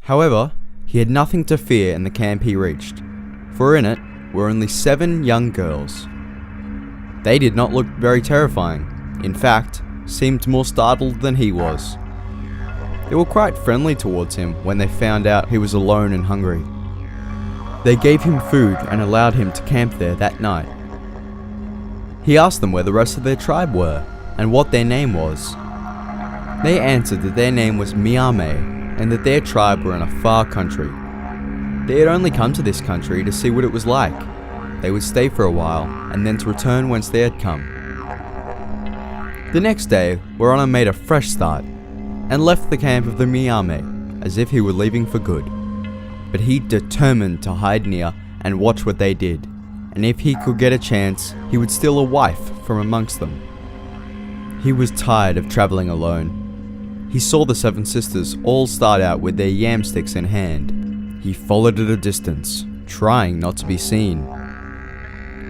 However, he had nothing to fear in the camp he reached, for in it were only 7 young girls. They did not look very terrifying, in fact, seemed more startled than he was. They were quite friendly towards him when they found out he was alone and hungry. They gave him food and allowed him to camp there that night. He asked them where the rest of their tribe were and what their name was. They answered that their name was Meamei and that their tribe were in a far country. They had only come to this country to see what it was like. They would stay for a while and then to return whence they had come. The next day, Warana made a fresh start and left the camp of the Meamei as if he were leaving for good. But he determined to hide near and watch what they did, and if he could get a chance, he would steal a wife from amongst them. He was tired of travelling alone. He saw the 7 sisters all start out with their yam sticks in hand. He followed at a distance, trying not to be seen.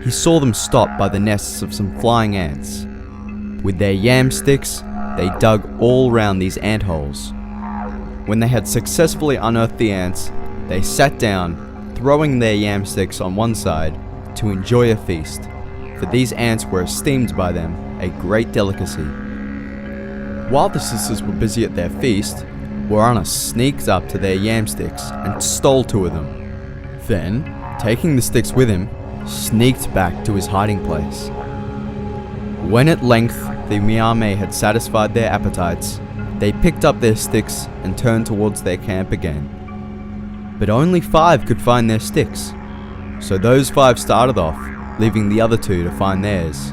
He saw them stop by the nests of some flying ants. With their yam sticks, they dug all round these ant holes. When they had successfully unearthed the ants, they sat down, throwing their yam sticks on one side to enjoy a feast, for these ants were esteemed by them a great delicacy. While the sisters were busy at their feast, Warana sneaked up to their yam sticks and stole 2 of them. Then, taking the sticks with him, sneaked back to his hiding place. When at length the Meamei had satisfied their appetites, they picked up their sticks and turned towards their camp again. But only 5 could find their sticks, so those 5 started off, leaving the other 2 to find theirs.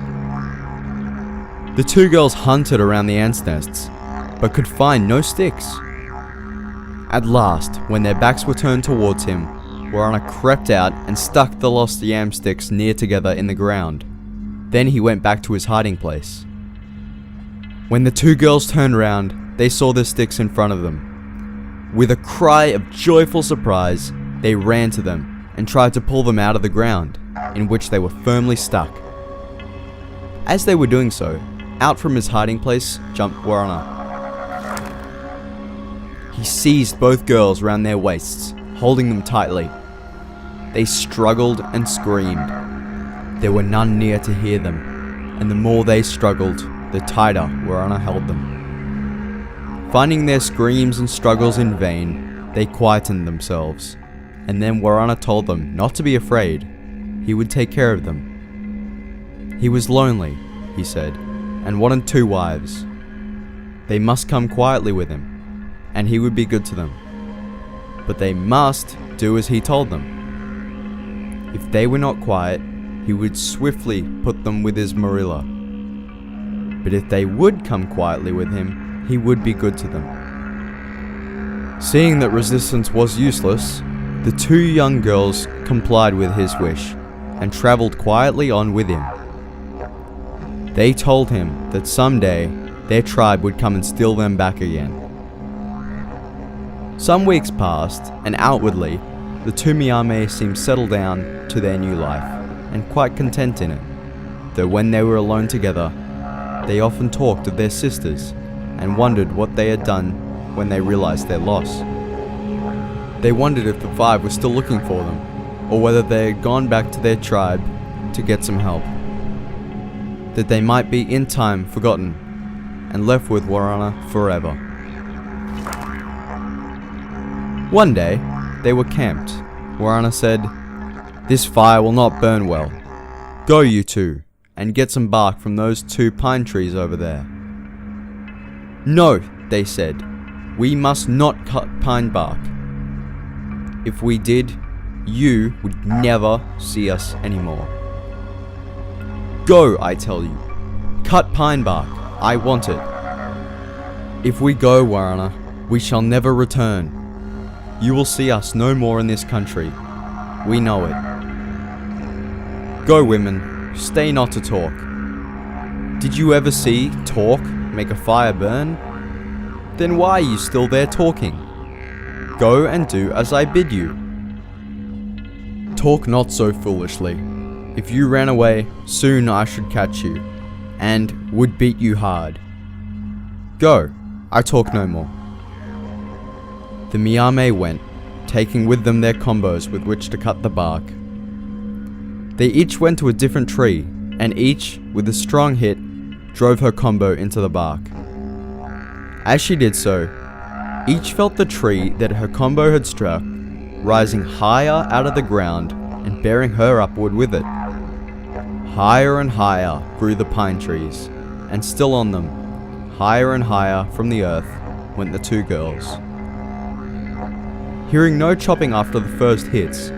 The 2 girls hunted around the ants' nests, but could find no sticks. At last, when their backs were turned towards him, Warana crept out and stuck the lost yam sticks near together in the ground. Then he went back to his hiding place. When the 2 girls turned round, they saw the sticks in front of them. With a cry of joyful surprise, they ran to them and tried to pull them out of the ground, in which they were firmly stuck. As they were doing so, out from his hiding place jumped Warana. He seized both girls round their waists, holding them tightly. They struggled and screamed. There were none near to hear them, and the more they struggled, the tighter Warana held them. Finding their screams and struggles in vain, they quietened themselves, and then Warana told them not to be afraid. He would take care of them. He was lonely, he said, and wanted 2 wives. They must come quietly with him, and he would be good to them. But they must do as he told them. If they were not quiet, he would swiftly put them with his Marilla. But if they would come quietly with him, he would be good to them. Seeing that resistance was useless, the 2 young girls complied with his wish and travelled quietly on with him. They told him that someday their tribe would come and steal them back again. Some weeks passed, and outwardly, the 2 Meamei seemed settled down to their new life and quite content in it, though when they were alone together, they often talked of their sisters and wondered what they had done when they realized their loss. They wondered if the 5 were still looking for them, or whether they had gone back to their tribe to get some help, that they might be in time forgotten and left with Warana forever. One day, they were camped. Warana said, "This fire will not burn well. Go, you 2, and get some bark from those 2 pine trees over there." "No," they said, "we must not cut pine bark. If we did, you would never see us anymore." "Go, I tell you. Cut pine bark. I want it." "If we go, Warana, we shall never return. You will see us no more in this country. We know it. Go, women, stay not to talk. Did you ever see talk make a fire burn? Then why are you still there talking? Go and do as I bid you. Talk not so foolishly. If you ran away, soon I should catch you, and would beat you hard. Go, I talk no more." The Meamei went, taking with them their combos with which to cut the bark. They each went to a different tree, and each, with a strong hit, drove her combo into the bark. As she did so, each felt the tree that her combo had struck rising higher out of the ground and bearing her upward with it. Higher and higher grew the pine trees, and still on them, higher and higher from the earth, went the two girls. Hearing no chopping after the first hits,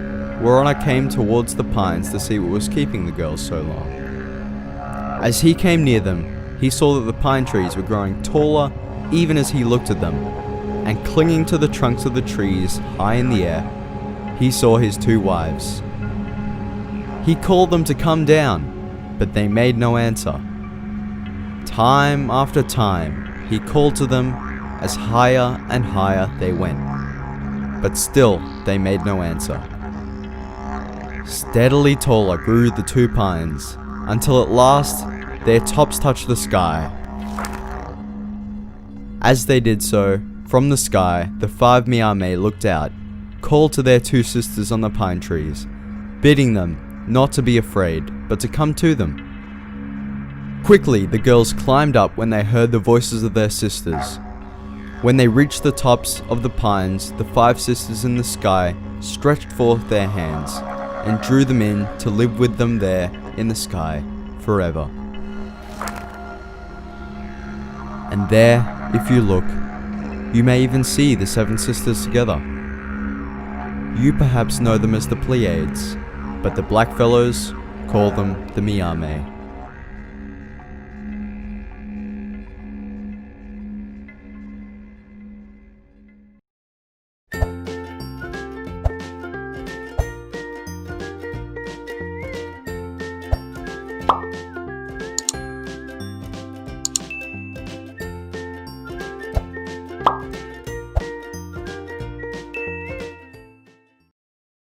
Warana came towards the pines to see what was keeping the girls so long. As he came near them, he saw that the pine trees were growing taller even as he looked at them, and clinging to the trunks of the trees high in the air, he saw his two wives. He called them to come down, but they made no answer. Time after time, he called to them as higher and higher they went, but still they made no answer. Steadily taller grew the two pines, until at last their tops touched the sky. As they did so, from the sky, the 5 Meamei looked out, called to their two sisters on the pine trees, bidding them not to be afraid, but to come to them. Quickly, the girls climbed up when they heard the voices of their sisters. When they reached the tops of the pines, the 5 sisters in the sky stretched forth their hands and drew them in to live with them there in the sky forever. And there, if you look, you may even see the 7 sisters together. You perhaps know them as the Pleiades, but the Blackfellows call them the Meamei.